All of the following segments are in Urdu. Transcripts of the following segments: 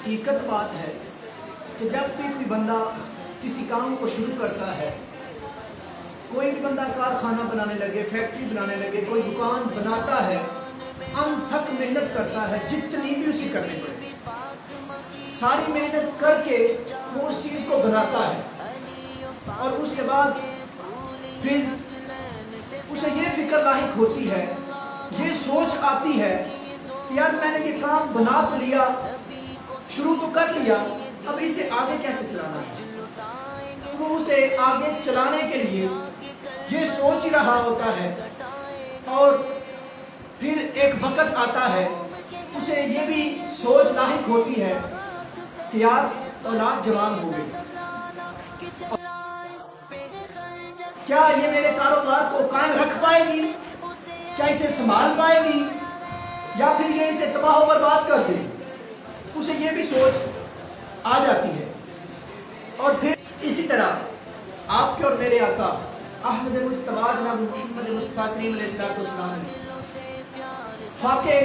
حقیقت بات ہے کہ جب بھی کوئی بندہ کسی کام کو شروع کرتا ہے، کوئی بھی بندہ کارخانہ بنانے لگے، فیکٹری بنانے لگے، کوئی دکان بناتا ہے، انتھک محنت کرتا ہے، جتنی بھی اسی کرنی پڑے، ساری محنت کر کے وہ اس چیز کو بناتا ہے، اور اس کے بعد پھر اسے یہ فکر لاحق ہوتی ہے، یہ سوچ آتی ہے کہ یار میں نے یہ کام بنا تو لیا، شروع تو کر لیا، اب اسے آگے کیسے چلانا ہے؟ تو وہ اسے آگے چلانے کے لیے یہ سوچ ہی رہا ہوتا ہے، اور پھر ایک وقت آتا ہے اسے یہ بھی سوچ لاحق ہوتی ہے کہ یار اولاد جوان ہو گئی، کیا یہ میرے کاروبار کو قائم رکھ پائے گی؟ کیا اسے سنبھال پائے گی؟ یا پھر یہ اسے تباہ و برباد کر دے؟ اسے یہ بھی سوچ آ جاتی ہے۔ اور پھر اسی طرح آپ کے اور میرے آقا احمد مجتبی جناب محمد مصطفیٰ کریم علیہ السلام نے فاقے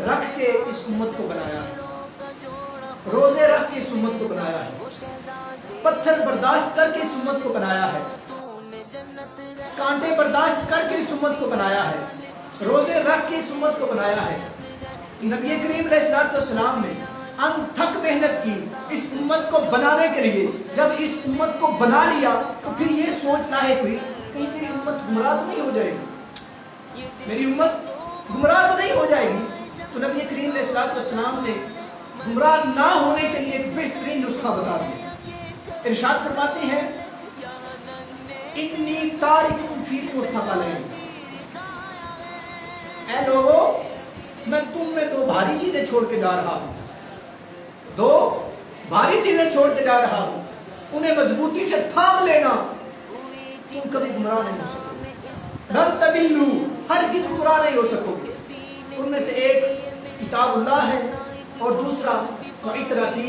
رکھ کے اس امت کو بنایا ہے، روزے رکھ کے اس امت کو بنایا ہے، پتھر برداشت کر کے اس امت کو بنایا ہے، کانٹے برداشت کر کے اس امت کو بنایا ہے، روزے رکھ کے اس امت کو بنایا ہے۔ نبی کریم علیہ السلام نے انتھک محنت کی اس امت کو بنانے کے لیے۔ جب اس امت کو بنا لیا تو پھر یہ سوچ لاحق ہوئی کہ میری امت گمراہ تو نہیں ہو جائے گی، میری امت گمراہ تو نہیں ہو جائے گی۔ تو نبی کریم علیہ السلام نے گمراہ نہ ہونے کے لیے ایک بہترین نسخہ بتا دیا۔ ارشاد فرماتے ہیں انی تارک فیکم الثقلین، اے لوگو میں تم میں دو بھاری چیزیں چھوڑ کے جا رہا ہوں، دو بھاری چیزیں چھوڑ کے جا رہا ہوں، انہیں مضبوطی سے تھام لینا، تم کبھی گمراہ نہیں ہو سکو گے، لن تضلوا، ہرگز گمراہ نہیں ہو سکو گے۔ ان میں سے ایک کتاب اللہ ہے، اور دوسرا وعترتی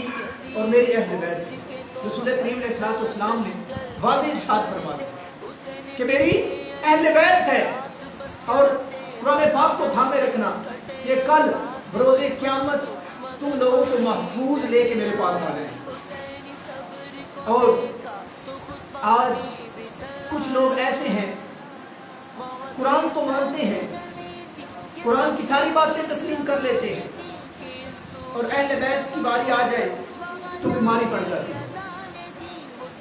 اور میری اہل بیت ہے۔ رسول کریم علیہ السلام نے واضح ارشاد فرمایا کہ میری اہل بیت ہے، اور قرآن پاک کو تھامے رکھنا، یہ کل بروز قیامت تم لوگوں کو محفوظ لے کے میرے پاس آ جائیں۔ اور آج کچھ لوگ ایسے ہیں، قرآن تو مانتے ہیں، قرآن کی ساری باتیں تسلیم کر لیتے ہیں، اور اہل بیت کی باری آ جائے تو بیماری پڑ جاتی ہے۔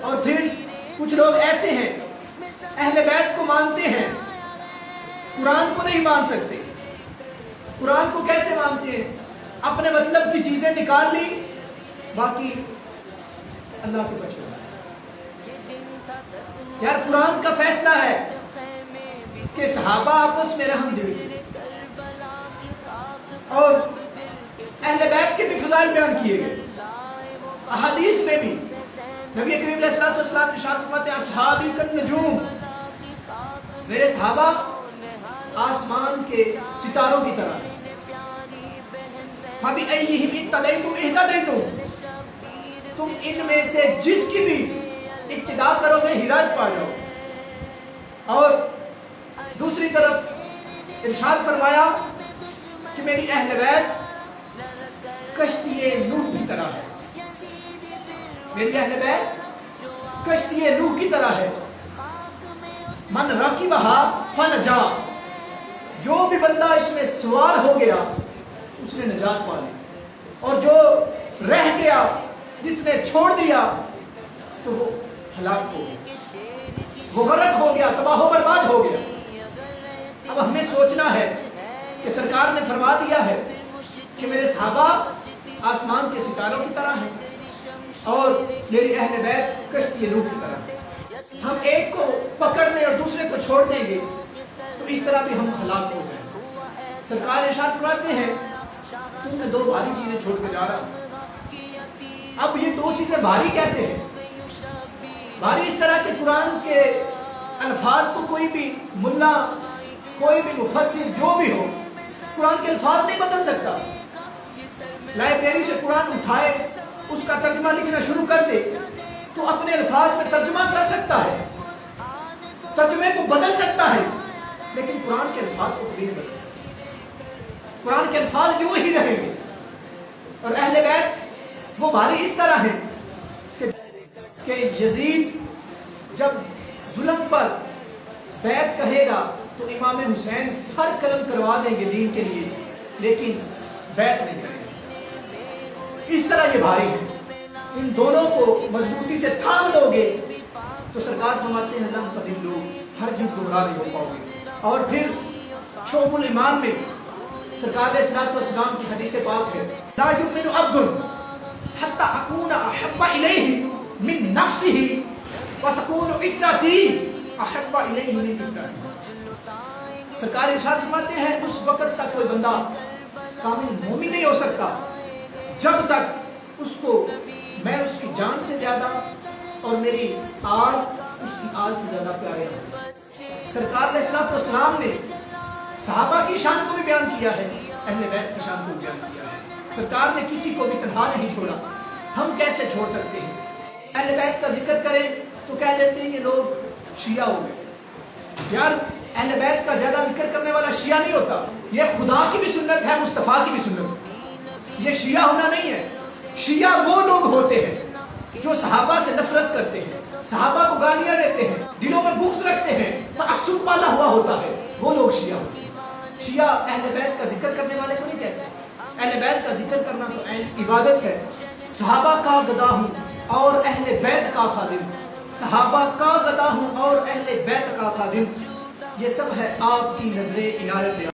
اور پھر کچھ لوگ ایسے ہیں، اہل بیت کو مانتے ہیں، قرآن کو نہیں مان سکتے۔ قرآن کو کیسے مانتے ہیں؟ اپنے مطلب کی چیزیں نکال لی، باقی اللہ کے بچے۔ یار قرآن کا فیصلہ ہے کہ صحابہ آپس میں رحم دل تھے، اور اہل بیت کے بھی فضائل بیان کیے گئے۔ احادیث میں بھی نبی کریم علیہ السلام نے ارشاد فرماتے ہیں اصحابی کالنجوم، میرے صحابہ آسمان کے ستاروں کی طرح ہیں۔ فَبِأَيِّهِمْ اقْتَدَيْتُمْ اهْتَدَيْتُمْ، تم ان میں سے جس کی بھی اقتداء کرو گے ہدایت پا جاؤ۔ اور دوسری طرف ارشاد فرمایا کہ میری اہل بیت کشتی نوح کی طرح ہے، میری اہل بیت کشتی نوح کی طرح ہے۔ من رکبہا فنجا، جو بھی بندہ اس میں سوار ہو گیا اس نے نجات پا لی، اور جو رہ گیا، جس نے چھوڑ دیا تو وہ ہلاک ہو گیا، وہ غرق ہو گیا، تباہ و برباد ہو گیا۔ اب ہمیں سوچنا ہے کہ سرکار نے فرما دیا ہے کہ میرے صحابہ آسمان کے ستاروں کی طرح ہیں، اور میری اہل بیت کشتی نوح کی طرح ہے۔ ہم ایک کو پکڑ لیں اور دوسرے کو چھوڑ دیں گے تو اس طرح بھی ہم ہلاک ہو جائیں۔ سرکار ارشاد فرماتے ہیں تم نے دو بھاری چیزیں چھوڑ کے جا رہا ہوں۔ اب یہ دو چیزیں بھاری کیسے ہیں؟ بھاری اس طرح کہ قرآن کے الفاظ کو کوئی بھی ملا، کوئی بھی مفسر جو بھی ہو، قرآن کے الفاظ نہیں بدل سکتا۔ لائبریری سے قرآن اٹھائے، اس کا ترجمہ لکھنا شروع کر دے تو اپنے الفاظ میں ترجمہ کر سکتا ہے، ترجمے کو بدل سکتا ہے، لیکن قرآن کے الفاظ کو کبھی نہیں بدل سکتا۔ قرآن کے الفاظ یوں ہی رہیں گے۔ اور اہل بیت وہ بھاری اس طرح ہے کہ یزید جب ظلم پر بیعت کہے گا تو امام حسین سر قلم کروا دیں گے دین کے لیے، لیکن بیعت نہیں کریں گے۔ اس طرح یہ بھاری ہے، ان دونوں کو مضبوطی سے تھام لو گے تو سرکار فرماتے ہیں لم تضلوا، ہر چیز گمراہ نہیں ہو پاؤ گے۔ اور پھر شعب الایمان میں سرکار علیہ الصلوۃ والسلام کی حدیث پاک ہے، لا یؤمن عبد حتی اکون احب الیہ من نفسہ وتکون عترتی احب الیہ من فطرتی۔ سرکار ارشاد فرماتے ہیں اس وقت تک کوئی بندہ کامل مومن نہیں ہو سکتا جب تک اس کو میں اس کی جان سے زیادہ اور میری آل اس کی آل سے زیادہ پیارے ہوں۔ سرکار علیہ الصلوۃ والسلام نے صحابہ کی شان کو بھی بیان کیا ہے، اہل بیت کی شان کو بھی بیان کیا ہے۔ سرکار نے کسی کو بھی تنہا نہیں چھوڑا، ہم کیسے چھوڑ سکتے ہیں؟ اہل بیت کا ذکر کریں تو کہہ دیتے ہیں یہ لوگ شیعہ ہو گئے۔ یار اہل بیت کا زیادہ ذکر کرنے والا شیعہ نہیں ہوتا، یہ خدا کی بھی سنت ہے، مصطفیٰ کی بھی سنت ہے۔ یہ شیعہ ہونا نہیں ہے، شیعہ وہ لوگ ہوتے ہیں جو صحابہ سے نفرت کرتے ہیں، صحابہ کو گالیاں دیتے ہیں، دلوں میں بغض رکھتے ہیں، تعصب والا ہوا ہوتا ہے، وہ لوگ شیعہ ہوتے ہیں۔ شیعہ اہل بیت کا ذکر کرنے والے کو نہیں کہتے۔ اہل بیت کا ذکر کرنا تو عبادت ہے۔ صحابہ کا گدا ہوں اور اہل بیت کا خادم، صحابہ کا گدا ہوں اور اہل بیت کا خادم، یہ سب ہے آپ کی نظر عنایت۔